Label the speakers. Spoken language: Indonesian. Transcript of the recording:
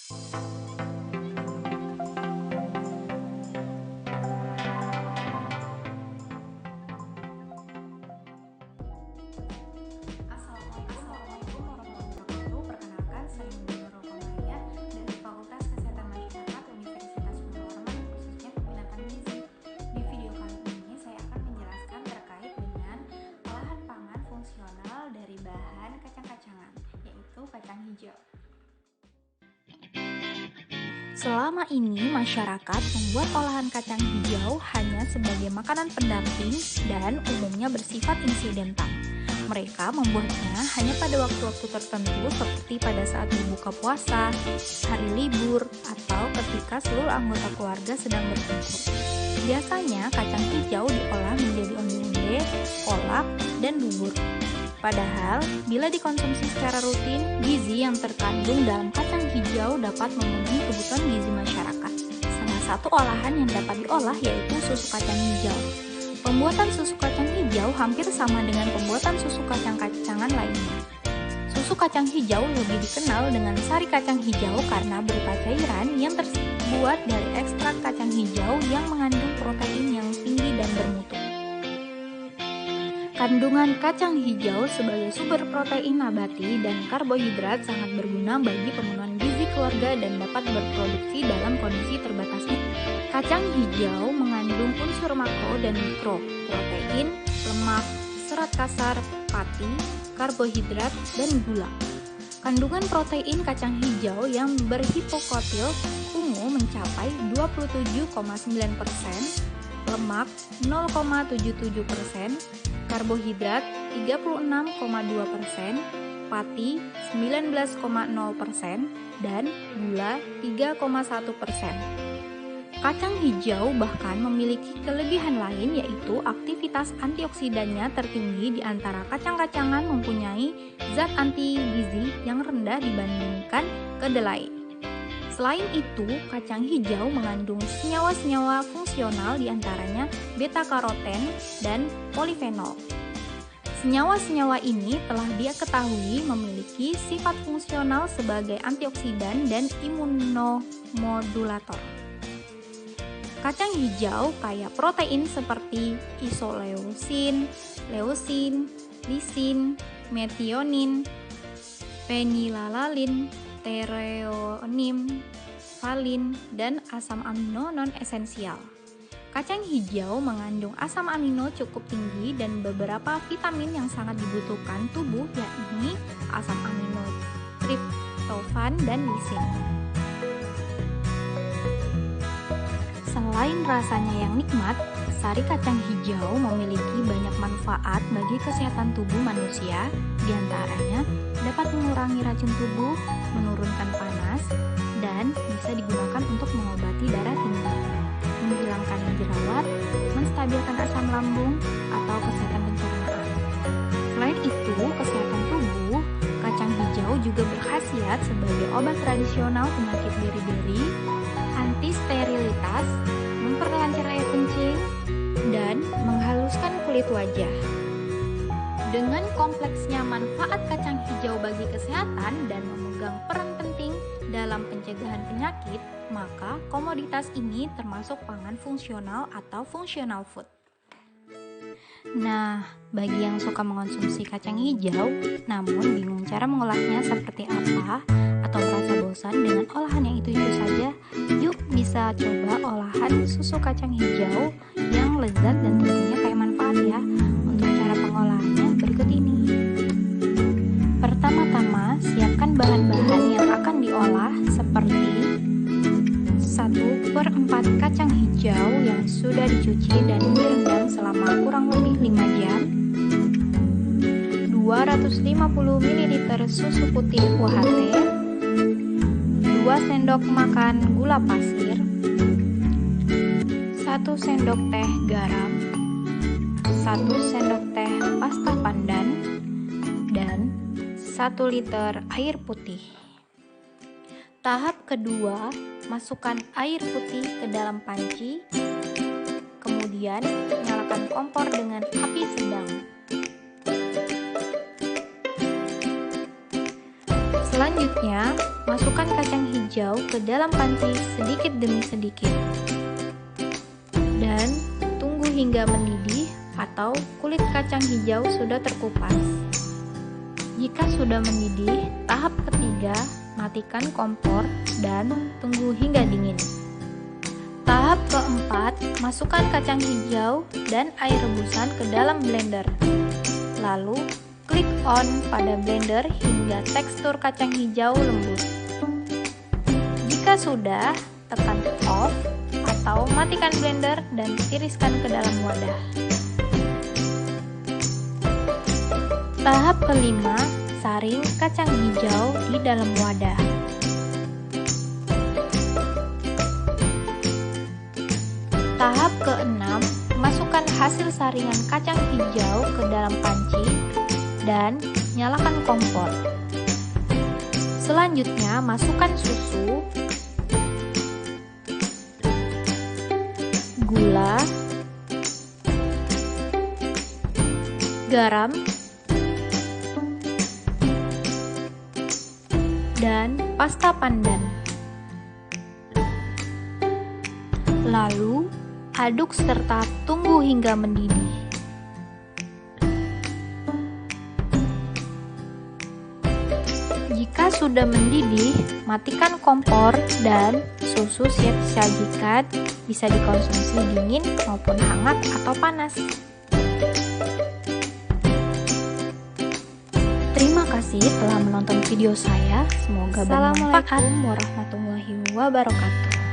Speaker 1: Assalamualaikum warahmatullahi wabarakatuh. Perkenalkan, saya Nurul Rokomaya dari Fakultas Kesehatan Masyarakat Universitas Muhammad, khususnya peminatan gizi. Di video kali ini saya akan menjelaskan terkait dengan olahan pangan fungsional dari bahan kacang-kacangan, yaitu kacang hijau. Selama ini masyarakat membuat olahan kacang hijau hanya sebagai makanan pendamping dan umumnya bersifat insidental. Mereka membuatnya hanya pada waktu-waktu tertentu seperti pada saat berbuka puasa, hari libur, atau ketika seluruh anggota keluarga sedang berkumpul. Biasanya kacang hijau diolah menjadi onde-onde, kolak, dan bubur. Padahal, bila dikonsumsi secara rutin, gizi yang terkandung dalam kacang hijau dapat memenuhi kebutuhan gizi masyarakat. Salah satu olahan yang dapat diolah yaitu susu kacang hijau. Pembuatan susu kacang hijau hampir sama dengan pembuatan susu kacang-kacangan lainnya. Susu kacang hijau lebih dikenal dengan sari kacang hijau karena berupa cairan yang terbuat dari ekstrak kacang hijau yang mengandung protein yang tinggi dan bermutu. Kandungan kacang hijau sebagai sumber protein nabati dan karbohidrat sangat berguna bagi pemenuhan gizi keluarga dan dapat berproduksi dalam kondisi terbatasnya. Kacang hijau mengandung unsur makro dan mikro, protein, lemak, serat kasar, pati, karbohidrat, dan gula. Kandungan protein kacang hijau yang berhipokotil ungu mencapai 27,9%, lemak 0,77%, karbohidrat 36,2%, pati 19,0%, dan gula 3,1%. Kacang hijau bahkan memiliki kelebihan lain yaitu aktivitas antioksidannya tertinggi di antara kacang-kacangan mempunyai zat anti gizi yang rendah dibandingkan kedelai. Selain itu, kacang hijau mengandung senyawa-senyawa fungsional diantaranya beta-karoten dan polifenol. Senyawa-senyawa ini telah diketahui memiliki sifat fungsional sebagai antioksidan dan imunomodulator. Kacang hijau kaya protein seperti isoleucin, leucin, lisin, metionin, fenilalalin, threonine, valin, dan asam amino non-esensial. Kacang hijau mengandung asam amino cukup tinggi dan beberapa vitamin yang sangat dibutuhkan tubuh, yakni asam amino triptofan dan lisin. Selain rasanya yang nikmat, sari kacang hijau memiliki banyak manfaat bagi kesehatan tubuh manusia, diantaranya dapat mengurangi racun tubuh, menurunkan panas, dan bisa digunakan untuk mengobati darah tinggi, menghilangkan jerawat, menstabilkan asam lambung, atau kesehatan pencernaan. Selain itu, kesehatan tubuh, kacang hijau juga berkhasiat sebagai obat tradisional penyakit beri-beri, anti-sterilitas, memperlancar air kencing, dan menghaluskan kulit wajah. Dengan kompleksnya manfaat kacang hijau bagi kesehatan dan memegang peran penting dalam pencegahan penyakit, maka komoditas ini termasuk pangan fungsional atau functional food. Nah, bagi yang suka mengonsumsi kacang hijau, namun bingung cara mengolahnya seperti apa, atau merasa bosan dengan olahan yang itu-itu saja, yuk bisa coba olahan susu kacang hijau yang lezat dan tentunya kaya manfaat ya. Untuk cara pengolahannya berikut ini. Pertama-tama, siapkan bahan-bahan yang akan diolah seperti 1/4 kacang hijau yang sudah dicuci dan direndam selama kurang lebih 5 jam, 250 ml susu putih UHT, 2 sendok makan gula pasir, 1 sendok teh garam, 1 sendok teh pasta pandan, dan 1 liter air putih. Tahap kedua, masukkan air putih ke dalam panci, kemudian nyalakan kompor dengan api sedang. Selanjutnya, Selanjutnya, masukkan kacang hijau ke dalam panci sedikit demi sedikit. Dan tunggu hingga mendidih atau kulit kacang hijau sudah terkupas. Jika sudah mendidih, tahap ketiga, matikan kompor dan tunggu hingga dingin. Tahap keempat, masukkan kacang hijau dan air rebusan ke dalam blender. Lalu, klik on pada blender hingga tekstur kacang hijau lembut. Jika sudah, tekan off atau matikan blender dan tiriskan ke dalam wadah. Tahap kelima, saring kacang hijau di dalam wadah. Tahap keenam, masukkan hasil saringan kacang hijau ke dalam panci dan nyalakan kompor. Selanjutnya, masukkan susu, gula, garam, dan pasta pandan. Lalu, aduk serta tunggu hingga mendidih. Jika sudah mendidih, matikan kompor dan susu siap disajikan, bisa dikonsumsi dingin maupun hangat atau panas. Terima kasih telah menonton video saya, semoga bermanfaat. Assalamualaikum warahmatullahi wabarakatuh.